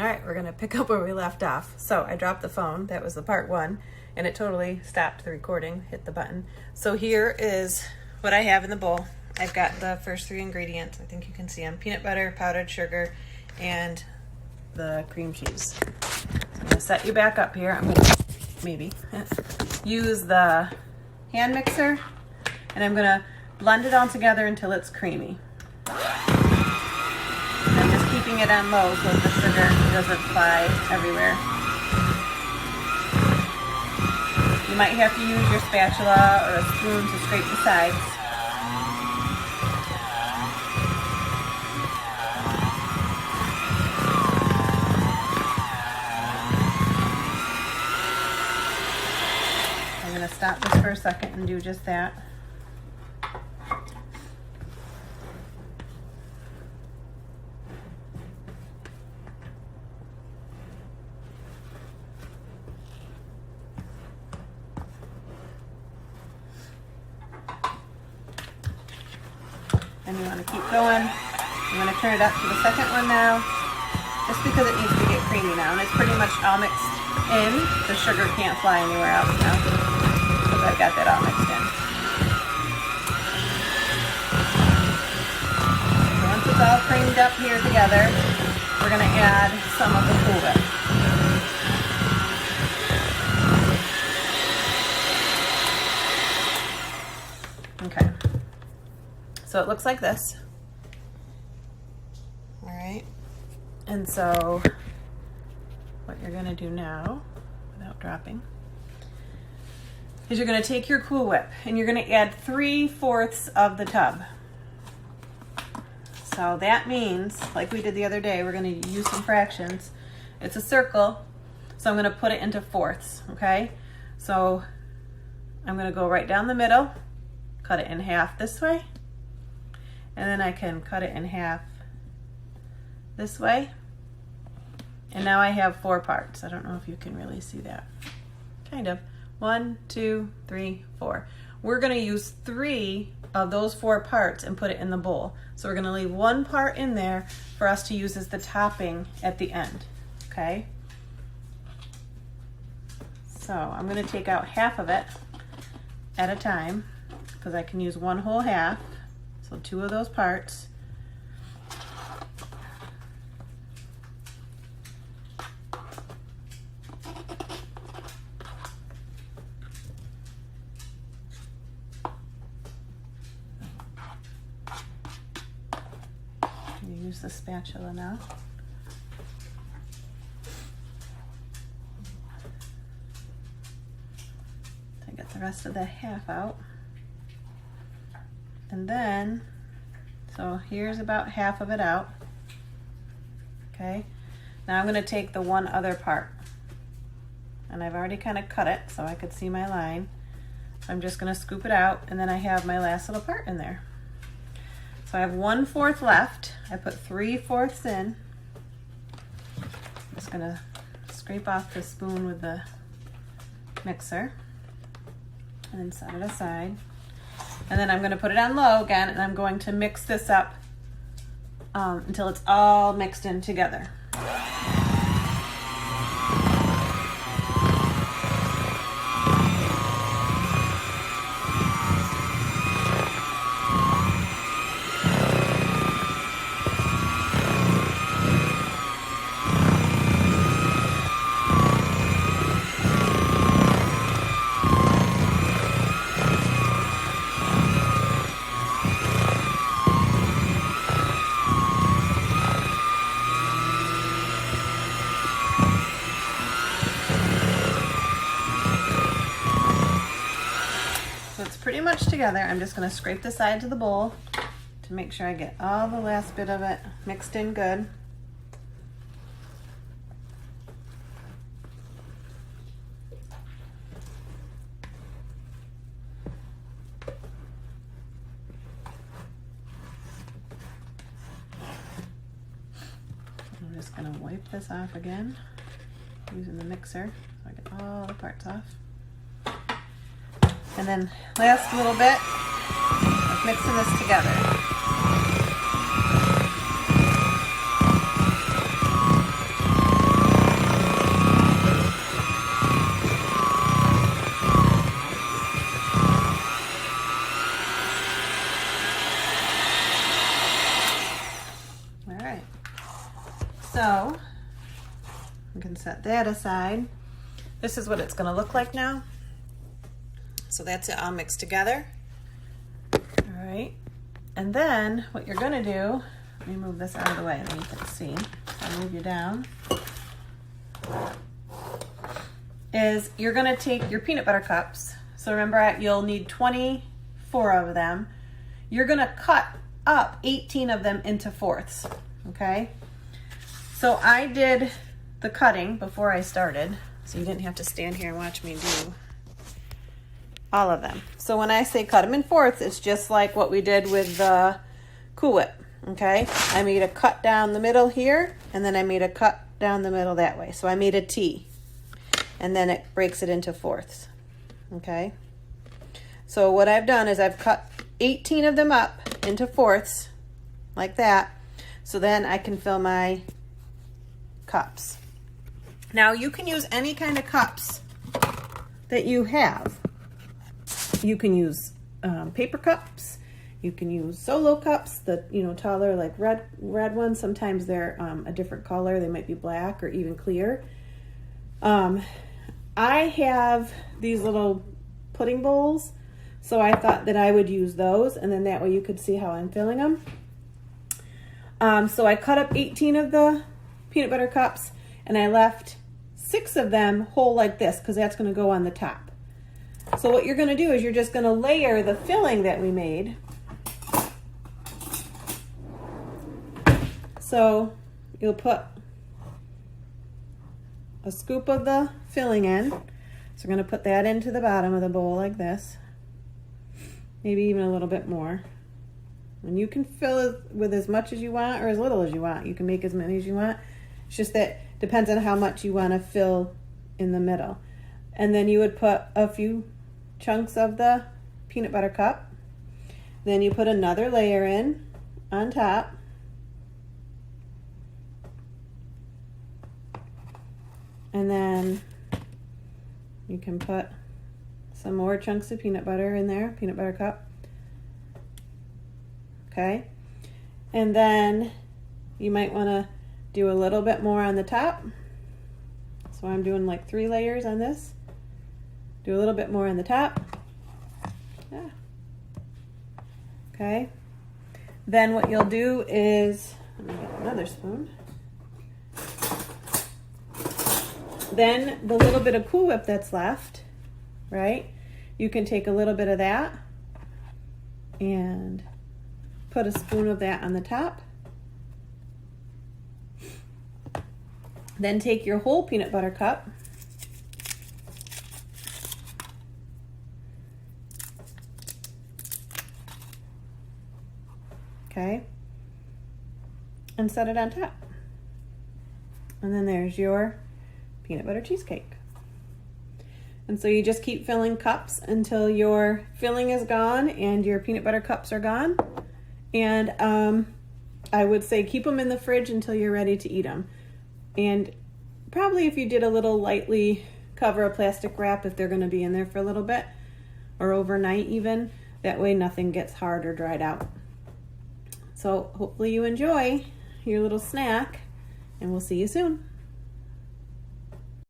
right, we're gonna pick up where we left off. So I dropped the phone, that was the part one, and it totally stopped the recording, hit the button. So here is what I have in the bowl. I've got the first three ingredients, I think you can see them: peanut butter, powdered sugar, and the cream cheese. So I'm gonna set you back up here. I'm gonna maybe use the hand mixer, and I'm gonna blend it all together until it's creamy. I'm just keeping it on low so the sugar doesn't fly everywhere. You might have to use your spatula or a spoon to scrape the sides. I'm going to stop this for a second and do just that. And you want to keep going. I'm going to turn it up to the second one now, just because it needs to get creamy now. And it's pretty much all mixed in. The sugar can't fly anywhere else now, because I've got that all mixed in. So once it's all creamed up here together, we're going to add some of the Cool Whip. Okay. So it looks like this. All right. And so what you're gonna do now, without dropping, is you're gonna take your Cool Whip and you're gonna add 3/4 of the tub. So that means, like we did the other day, we're gonna use some fractions. It's a circle, so I'm gonna put it into fourths, okay? So I'm gonna go right down the middle, cut it in half this way, and then I can cut it in half this way. And now I have 4 parts. I don't know if you can really see that. Kind of. 1, 2, 3, 4. We're gonna use 3 of those 4 parts and put it in the bowl. So we're gonna leave 1 part in there for us to use as the topping at the end, okay? So I'm gonna take out half of it at a time, because I can use 1 whole half. So 2 of those parts. Use the spatula now. To get the rest of the half out. And then, so here's about half of it out. Okay, now I'm going to take the one other part, and I've already kind of cut it so I could see my line. So I'm just going to scoop it out, and then I have my last little part in there. So I have 1/4 left. I put 3/4 in. I'm just going to scrape off the spoon with the mixer and then set it aside. And then I'm going to put it on low again, and I'm going to mix this up until it's all mixed in together. Pretty much together. I'm just going to scrape the sides of the bowl to make sure I get all the last bit of it mixed in good. I'm just going to wipe this off again using the mixer so I get all the parts off. And then last little bit of mixing this together. So we can set that aside. This is what it's going to look like now. So that's it all mixed together. All right. And then what you're going to do, let me move this out of the way and then you can see. I'll move you down. Is you're going to take your peanut butter cups. So remember, you'll need 24 of them. You're going to cut up 18 of them into fourths. Okay. So I did the cutting before I started, so you didn't have to stand here and watch me do all of them. So when I say cut them in fourths, it's just like what we did with the Cool Whip, okay? I made a cut down the middle here, and then I made a cut down the middle that way. So I made a T, and then it breaks it into fourths, okay? So what I've done is I've cut 18 of them up into fourths, like that, so then I can fill my cups. Now you can use any kind of cups that you have. You can use paper cups. You can use solo cups, the taller, like red ones. Sometimes they're a different color. They might be black or even clear. I have these little pudding bowls, so I thought that I would use those, and then that way you could see how I'm filling them. So I cut up 18 of the peanut butter cups, and I left 6 of them whole like this because that's going to go on the top. So what you're going to do is you're just going to layer the filling that we made. So you'll put a scoop of the filling in. So we're going to put that into the bottom of the bowl like this. Maybe even a little bit more. And you can fill it with as much as you want or as little as you want. You can make as many as you want. It's just that depends on how much you want to fill in the middle. And then you would put a few chunks of the peanut butter cup. Then you put another layer in on top. And then you can put some more chunks of peanut butter in there, peanut butter cup. Okay. And then you might want to do a little bit more on the top. So I'm doing like 3 layers on this. Do a little bit more on the top. Yeah. Okay. Then what you'll do is, let me get another spoon. Then the little bit of Cool Whip that's left, right? You can take a little bit of that and put a spoon of that on the top. Then take your whole peanut butter cup okay, and set it on top. And then there's your peanut butter cheesecake. And so you just keep filling cups until your filling is gone and your peanut butter cups are gone. And I would say keep them in the fridge until you're ready to eat them. And probably if you did a little lightly cover a plastic wrap if they're going to be in there for a little bit, or overnight even, that way nothing gets hard or dried out. So hopefully you enjoy your little snack, and we'll see you soon.